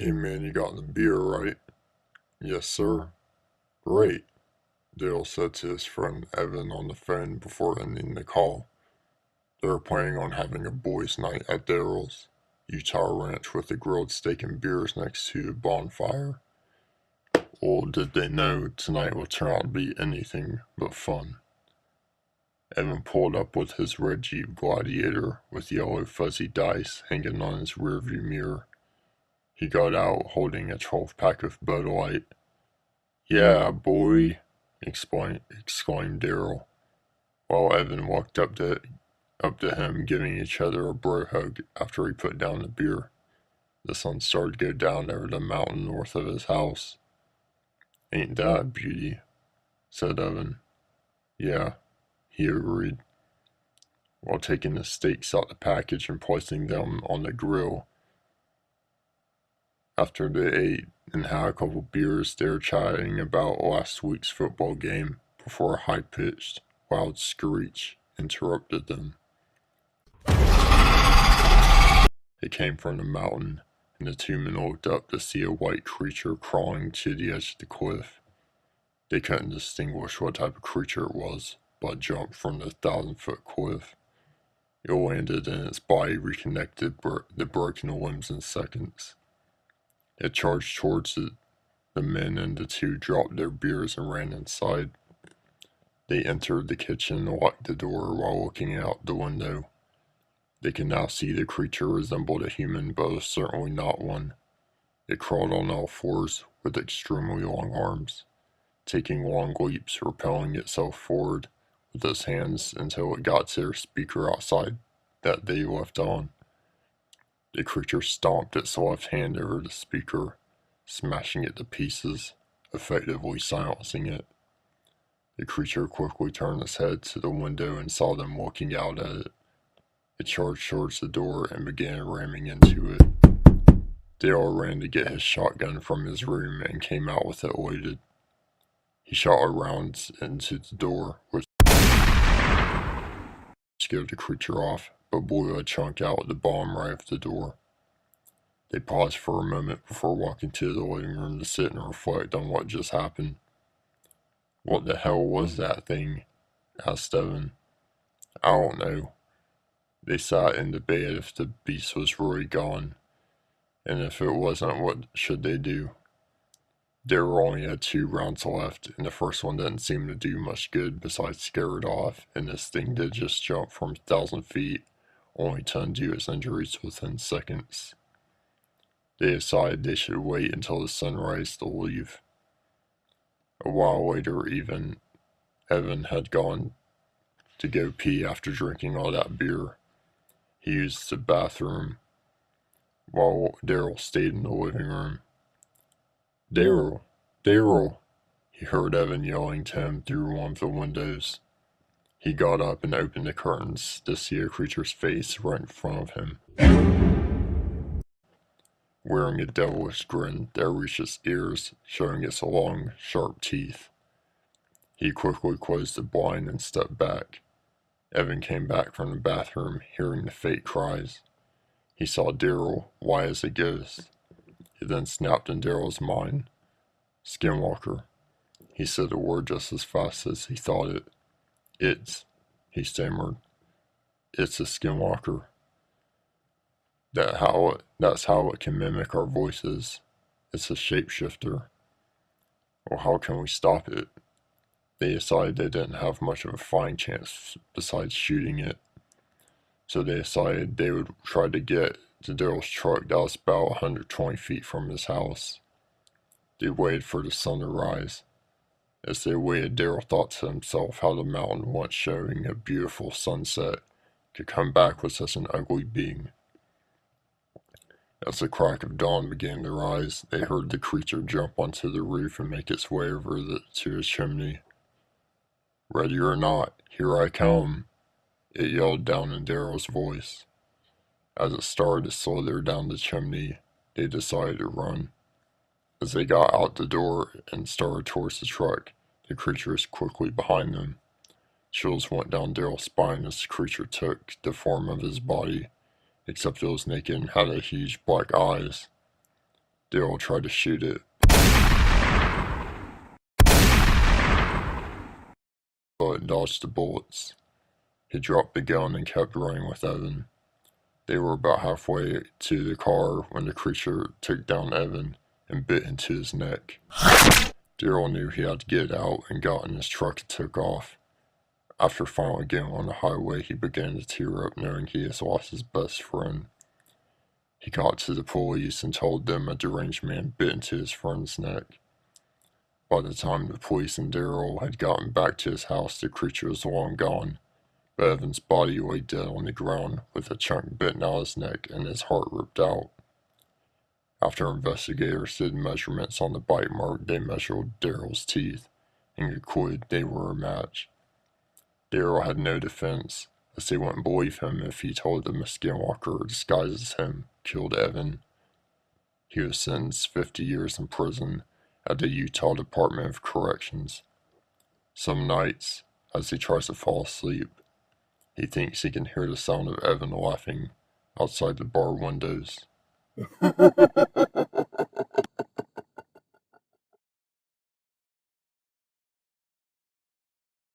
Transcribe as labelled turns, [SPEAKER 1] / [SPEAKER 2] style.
[SPEAKER 1] Hey man, you got the beer, right? Yes, sir. Great, Dale said to his friend Evan on the phone before ending the call. They were planning on having a boys' night at Daryl's Utah ranch with a grilled steak and beers next to a bonfire. Little did they know tonight would turn out to be anything but fun. Evan pulled up with his red Jeep Gladiator with yellow fuzzy dice hanging on his rearview mirror. He got out holding a 12-pack of Bud Light. "Yeah, boy," exclaimed Daryl, while Evan walked up to him, giving each other a bro hug after he put down the beer. The sun started to go down over the mountain north of his house. "Ain't that a beauty?" said Evan. "Yeah," he agreed, while taking the steaks out the package and placing them on the grill. After they ate and had a couple beers, they were chatting about last week's football game before a high-pitched, loud screech interrupted them. It came from the mountain, and the two men looked up to see a white creature crawling to the edge of the cliff. They couldn't distinguish what type of creature it was, but jumped from the 1,000-foot cliff. It landed and its body reconnected the broken limbs in seconds. It charged towards it. The men and the two dropped their beers and ran inside. They entered the kitchen and locked the door while looking out the window. They could now see the creature resembled a human, but was certainly not one. It crawled on all fours with extremely long arms, taking long leaps, propelling itself forward with its hands until it got to their speaker outside that they left on. The creature stomped its left hand over the speaker, smashing it to pieces, effectively silencing it. The creature quickly turned its head to the window and saw them looking out at it. It charged towards the door and began ramming into it. Dale ran to get his shotgun from his room and came out with it loaded. He shot a round into the door, which scared the creature off, but blew a chunk out the bottom right of the door. They paused for a moment before walking to the living room to sit and reflect on what just happened. "What the hell was that thing?" asked Evan. "I don't know." They sat in debate if the beast was really gone, and if it wasn't, what should they do? Daryl only had 2 rounds left, and the first one didn't seem to do much good besides scare it off, and this thing did just jump from 1,000 feet, only to undo its injuries within seconds. They decided they should wait until the sunrise to leave. A while later, Evan had gone to go pee after drinking all that beer. He used the bathroom while Daryl stayed in the living room. "Daryl! Daryl!" he heard Evan yelling to him through one of the windows. He got up and opened the curtains to see a creature's face right in front of him, wearing a devilish grin that reached its ears, showing its long, sharp teeth. He quickly closed the blind and stepped back. Evan came back from the bathroom, hearing the fake cries. He saw Daryl, white as a ghost. It then snapped in Daryl's mind. "Skinwalker." He said the word just as fast as he thought it. He stammered. "It's a skinwalker. That's how it can mimic our voices. It's a shapeshifter." "Well, how can we stop it?" They decided they didn't have much of a fighting chance besides shooting it. So they decided they would try to get to Daryl's truck that was about 120 feet from his house. They waited for the sun to rise. As they waited, Daryl thought to himself how the mountain, once showing a beautiful sunset, could come back with such an ugly being. As the crack of dawn began to rise, they heard the creature jump onto the roof and make its way over to his chimney. "Ready or not, here I come," it yelled down in Daryl's voice. As it started to slither down the chimney, they decided to run. As they got out the door and started towards the truck, the creature was quickly behind them. Chills went down Daryl's spine as the creature took the form of his body, except it was naked and had huge black eyes. Daryl tried to shoot it, but dodged the bullets. He dropped the gun and kept running with Evan. They were about halfway to the car when the creature took down Evan and bit into his neck. Daryl knew he had to get out and got in his truck and took off. After finally getting on the highway, he began to tear up knowing he has lost his best friend. He got to the police and told them a deranged man bit into his friend's neck. By the time the police and Daryl had gotten back to his house, the creature was long gone, but Evan's body lay dead on the ground with a chunk bitten out of his neck and his heart ripped out. After investigators did measurements on the bite mark, they measured Daryl's teeth and concluded they were a match. Daryl had no defense, as they wouldn't believe him if he told them a Skinwalker disguised as him killed Evan. He was sentenced 50 years in prison at the Utah Department of Corrections. Some nights, as he tries to fall asleep, he thinks he can hear the sound of Evan laughing outside the bar windows.